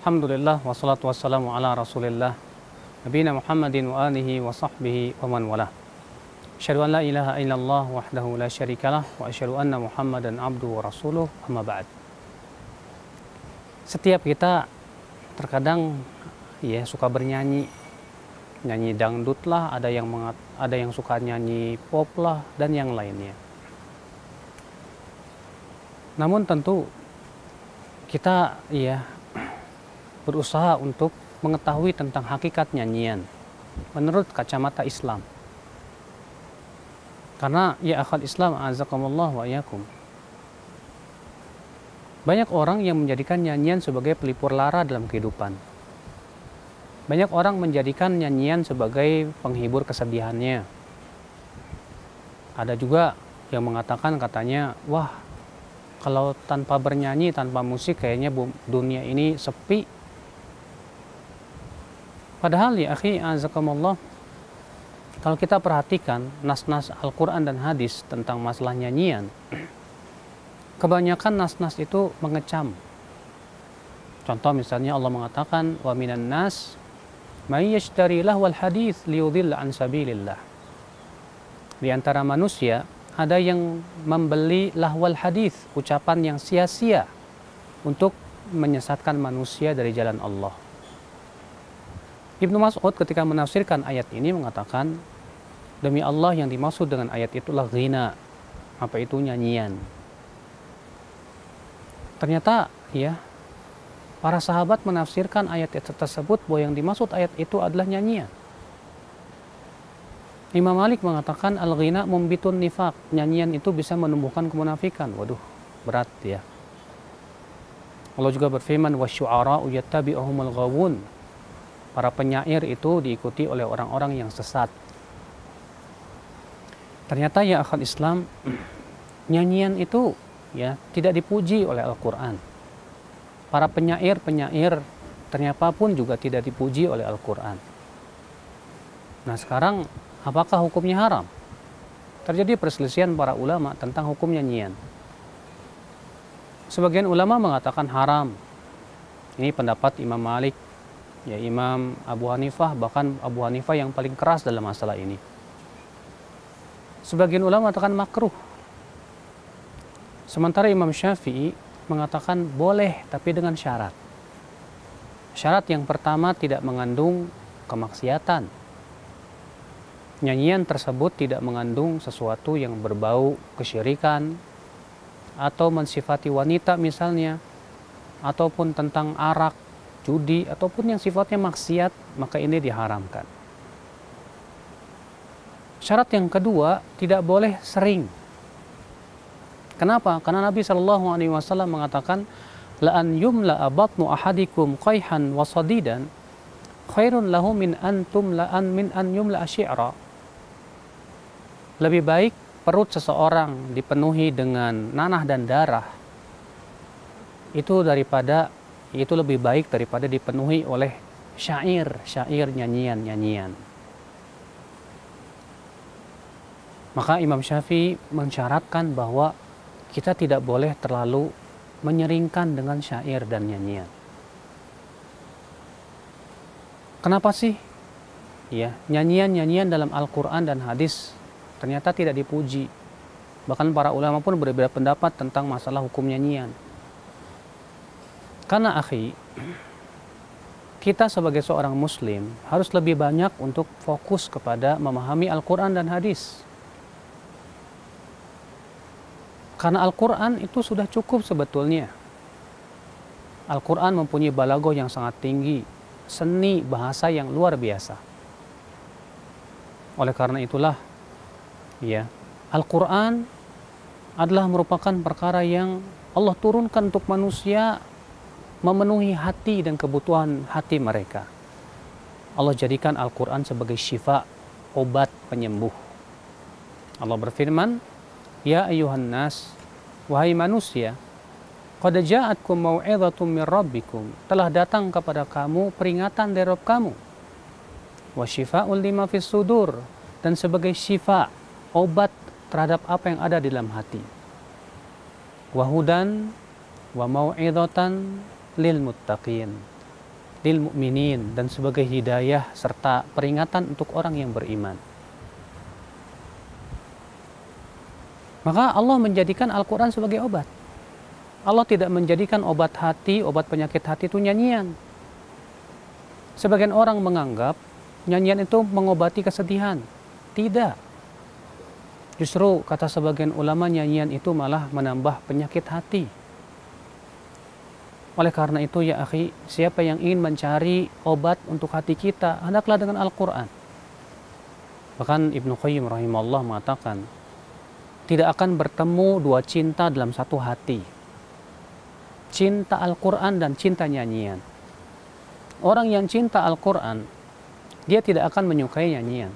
Alhamdulillah wassalatu wassalamu ala Rasulillah nabiyina Muhammadin wa alihi wa sahbihi wa man walah. Asyhadu an la ilaha illallah wahdahu la syarikalah wa asyhadu anna Muhammadan abduhu wa rasuluh, amma ba'd. Setiap kita terkadang suka bernyanyi, nyanyi dangdut lah, ada yang suka nyanyi pop lah dan yang lainnya. Namun tentu kita berusaha untuk mengetahui tentang hakikat nyanyian menurut kacamata Islam. Karena ya akhal Islam azakumullah wa iyakum, banyak orang yang menjadikan nyanyian sebagai pelipur lara dalam kehidupan. Banyak orang menjadikan nyanyian sebagai penghibur kesedihannya. Ada juga yang mengatakan katanya, wah, kalau tanpa bernyanyi, tanpa musik kayaknya dunia ini sepi. Padahal ya akhi azakumullah, kalau kita perhatikan nas-nas Al-Quran dan hadis tentang masalah nyanyian, kebanyakan nas-nas itu mengecam. Contoh misalnya Allah mengatakan, wa minan nas may yashtari lahwal hadits liyudhilla an sabilillah. Di antara manusia ada yang membeli lahwal hadits, ucapan yang sia-sia, untuk menyesatkan manusia dari jalan Allah. Ibnu Mas'ud ketika menafsirkan ayat ini mengatakan, demi Allah yang dimaksud dengan ayat itulah ghina. Apa itu? Nyanyian. Ternyata para sahabat menafsirkan ayat tersebut bahwa yang dimaksud ayat itu adalah nyanyian. Imam Malik mengatakan al-ghina mumbitun nifaq, nyanyian itu bisa menumbuhkan kemunafikan. Waduh, berat ya. Allah juga berfirman, wasyu'ara'u yattabi'uhumul ghawun. Para penyair itu diikuti oleh orang-orang yang sesat. Ternyata ya akhal Islam, nyanyian itu tidak dipuji oleh Al-Quran. Para penyair ternyata pun juga tidak dipuji oleh Al-Quran. Nah sekarang, apakah hukumnya haram? Terjadi perselisihan para ulama tentang hukum nyanyian. Sebagian ulama mengatakan haram. Ini pendapat Imam Malik, Imam Abu Hanifah, bahkan Abu Hanifah yang paling keras dalam masalah ini. Sebagian ulama mengatakan makruh. Sementara Imam Syafi'i mengatakan boleh, tapi dengan syarat. Syarat yang pertama tidak mengandung kemaksiatan. Nyanyian tersebut tidak mengandung sesuatu yang berbau kesyirikan, atau mensifati wanita misalnya, ataupun tentang arak, judi, ataupun yang sifatnya maksiat, maka ini diharamkan. Syarat yang kedua, tidak boleh sering. Kenapa? Karena Nabi SAW mengatakan, la'an yumla'a batnu ahadikum qayhan wa sadidan khairun lahu min antum la'an min an yumla'a syi'ra. Lebih baik perut seseorang dipenuhi dengan nanah dan darah, itu lebih baik daripada dipenuhi oleh syair, nyanyian. Maka Imam Syafi'i mensyaratkan bahwa kita tidak boleh terlalu menyeringkan dengan syair dan nyanyian. Kenapa sih? Nyanyian dalam Al-Quran dan hadis ternyata tidak dipuji. Bahkan para ulama pun berbeda pendapat tentang masalah hukum nyanyian. Karena akhi, kita sebagai seorang muslim harus lebih banyak untuk fokus kepada memahami Al-Quran dan hadis. Karena Al-Quran itu sudah cukup sebetulnya. Al-Quran mempunyai balaghah yang sangat tinggi, seni bahasa yang luar biasa. Oleh karena itulah, Al-Quran adalah merupakan perkara yang Allah turunkan untuk manusia memenuhi hati dan kebutuhan hati mereka. Allah jadikan Al-Quran sebagai syifa, obat penyembuh. Allah berfirman, ya ayuhan nas, wahai manusia, qad ja'atkum mau'izatun min rabbikum, telah datang kepada kamu peringatan dari Rabb kamu, wa syifaa'un lima fis sudur, dan sebagai syifa, obat terhadap apa yang ada di dalam hati, wa hudan wa mau'izatan lil muttaqin, lil mu'minin, dan sebagai hidayah serta peringatan untuk orang yang beriman. Maka Allah menjadikan Al-Quran sebagai obat. Allah tidak menjadikan obat hati, obat penyakit hati itu nyanyian. Sebagian orang menganggap nyanyian itu mengobati kesedihan. Tidak. Justru kata sebagian ulama, nyanyian itu malah menambah penyakit hati. Oleh karena itu ya akhi, siapa yang ingin mencari obat untuk hati kita, hendaklah dengan Al-Quran. Bahkan Ibnu Qayyim rahimahullah mengatakan, tidak akan bertemu dua cinta dalam satu hati. Cinta Al-Quran dan cinta nyanyian. Orang yang cinta Al-Quran, dia tidak akan menyukai nyanyian.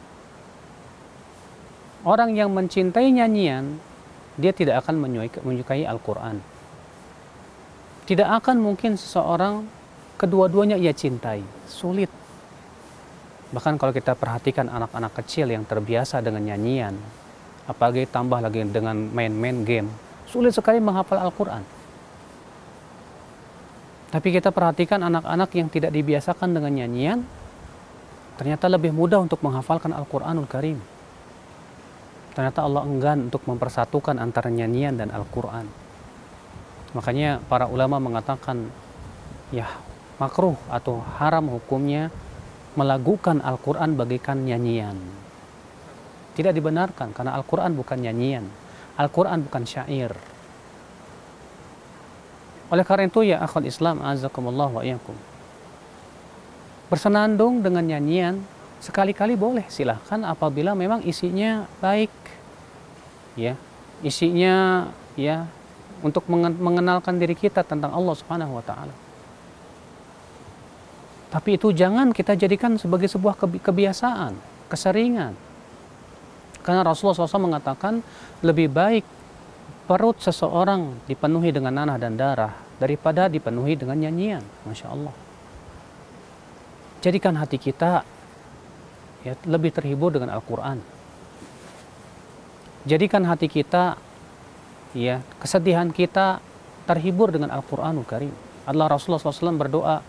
Orang yang mencintai nyanyian, dia tidak akan menyukai Al-Quran. Tidak akan mungkin seseorang kedua-duanya ia cintai. Sulit. Bahkan kalau kita perhatikan anak-anak kecil yang terbiasa dengan nyanyian, apalagi tambah lagi dengan main-main game, sulit sekali menghafal Al-Quran. Tapi kita perhatikan anak-anak yang tidak dibiasakan dengan nyanyian, ternyata lebih mudah untuk menghafalkan Al-Quranul Karim. Ternyata Allah enggan untuk mempersatukan antara nyanyian dan Al-Quran. Makanya para ulama mengatakan, ya makruh atau haram hukumnya melagukan Al-Quran bagaikan nyanyian. Tidak dibenarkan, karena Al-Quran bukan nyanyian. Al-Quran bukan syair. Oleh karena itu ya akhwat Islam, azakumullah wa iyyakum, bersenandung dengan nyanyian sekali-kali boleh, silahkan, apabila memang isinya baik, ya, isinya ya untuk mengenalkan diri kita tentang Allah Subhanahu wa taala. Tapi itu jangan kita jadikan sebagai sebuah kebiasaan, keseringan. Karena Rasulullah SAW mengatakan, lebih baik perut seseorang dipenuhi dengan nanah dan darah daripada dipenuhi dengan nyanyian. Masya Allah. Jadikan hati kita ya lebih terhibur dengan Al-Quran. Jadikan hati kita, ya, kesedihan kita terhibur dengan Al-Quranul Karim. Allah Rasulullah SAW berdoa,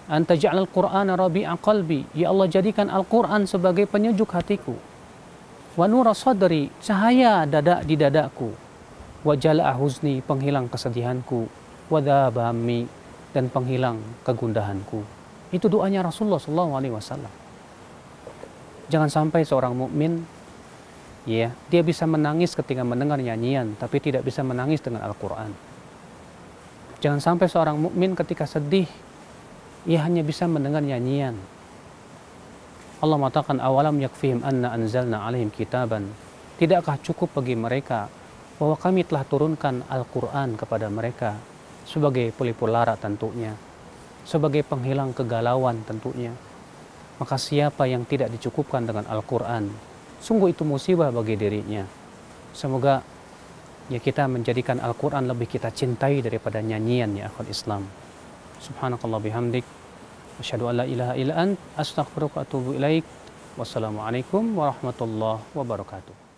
anta ja'alal Qur'ana rabi'a qalbi, ya Allah jadikan Al-Quran sebagai penyejuk hatiku, wa nura sadri, cahaya di dadaku, wa jala'a huzni, penghilang kesedihanku, wa dhaba hammi, dan penghilang kegundahanku. Itu doanya Rasulullah SAW. Jangan sampai seorang mukmin, ya, dia bisa menangis ketika mendengar nyanyian, tapi tidak bisa menangis dengan Al-Quran. Jangan sampai seorang mukmin ketika sedih, ia hanya bisa mendengar nyanyian. Allah mengatakan, awalam yakfihim anna anzalna alaihim kitaban, tidakkah cukup bagi mereka bahwa kami telah turunkan Al-Quran kepada mereka sebagai pelipur lara tentunya, sebagai penghilang kegalauan tentunya. Maka siapa yang tidak dicukupkan dengan Al-Quran, sungguh itu musibah bagi dirinya. Semoga ya kita menjadikan Al-Quran lebih kita cintai daripada nyanyian, ya akhwat Islam. Subhanakallah bihamdik, asyhadu an la ilaha illa ant, astaghfiruka wa atubu ilaik. Wassalamualaikum warahmatullahi wabarakatuh.